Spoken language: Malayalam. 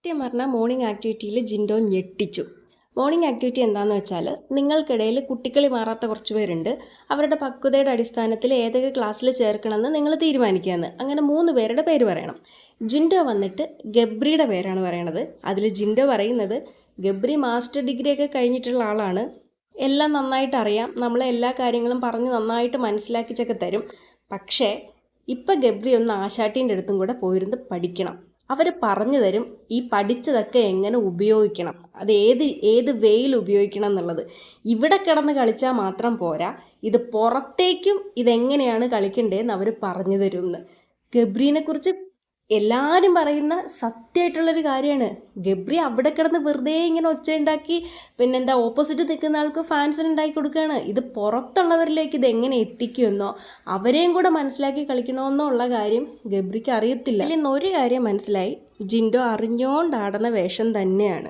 സത്യം പറഞ്ഞാൽ മോർണിംഗ് ആക്ടിവിറ്റിയിൽ ജിൻഡോ ഞെട്ടിച്ചു. മോർണിംഗ് ആക്ടിവിറ്റി എന്താണെന്ന് വെച്ചാൽ, നിങ്ങൾക്കിടയിൽ കുട്ടിക്കളി മാറാത്ത കുറച്ച് പേരുണ്ട്. അവരുടെ പക്വതയുടെ അടിസ്ഥാനത്തിൽ ഏതൊക്കെ ക്ലാസ്സിൽ ചേർക്കണമെന്ന് നിങ്ങൾ തീരുമാനിക്കുകയെന്ന്. അങ്ങനെ 3 പേരുടെ പേര് പറയണം. ജിൻഡോ വന്നിട്ട് ഗബ്രിയുടെ പേരാണ് പറയണത്. അതിൽ ജിൻഡോ പറയുന്നത് ഗബ്രി മാസ്റ്റർ ഡിഗ്രിയൊക്കെ കഴിഞ്ഞിട്ടുള്ള ആളാണ്, എല്ലാം നന്നായിട്ട് അറിയാം, നമ്മളെ എല്ലാ കാര്യങ്ങളും പറഞ്ഞ് നന്നായിട്ട് മനസ്സിലാക്കിച്ചൊക്കെ തരും. പക്ഷേ ഇപ്പം ഗബ്രി ഒന്ന് ആശാട്ടീൻ്റെ അടുത്തും കൂടെ പോയിരുന്ന് പഠിക്കണം. അവർ പറഞ്ഞു തരും ഈ പഠിച്ചതൊക്കെ എങ്ങനെ ഉപയോഗിക്കണം, അത് ഏത് വേയിൽ ഉപയോഗിക്കണം എന്നുള്ളത്. ഇവിടെ കിടന്ന് കളിച്ചാൽ മാത്രം പോരാ, ഇത് പുറത്തേക്കും ഇതെങ്ങനെയാണ് കളിക്കേണ്ടതെന്ന് അവർ പറഞ്ഞു തരുമെന്ന്. ഗബ്രീനെക്കുറിച്ച് എല്ലാവരും പറയുന്ന സത്യമായിട്ടുള്ളൊരു കാര്യമാണ്. ഗബ്രി അവിടെ കിടന്ന് വെറുതെ ഇങ്ങനെ ഒച്ച ഉണ്ടാക്കി പിന്നെന്താ ഓപ്പോസിറ്റ് നിൽക്കുന്ന ആൾക്ക് ഫാൻസിന് ഉണ്ടാക്കി കൊടുക്കുകയാണ്. ഇത് പുറത്തുള്ളവരിലേക്ക് ഇത് എങ്ങനെ എത്തിക്കുമെന്നോ അവരെയും കൂടെ മനസ്സിലാക്കി കളിക്കണമെന്നോ ഉള്ള കാര്യം ഗബ്രിക്ക് അറിയത്തില്ല. അതിൽ നിന്ന് ഒരു കാര്യം മനസ്സിലായി, ജിൻഡോ അറിഞ്ഞോണ്ടാടുന്ന വേഷം തന്നെയാണ്.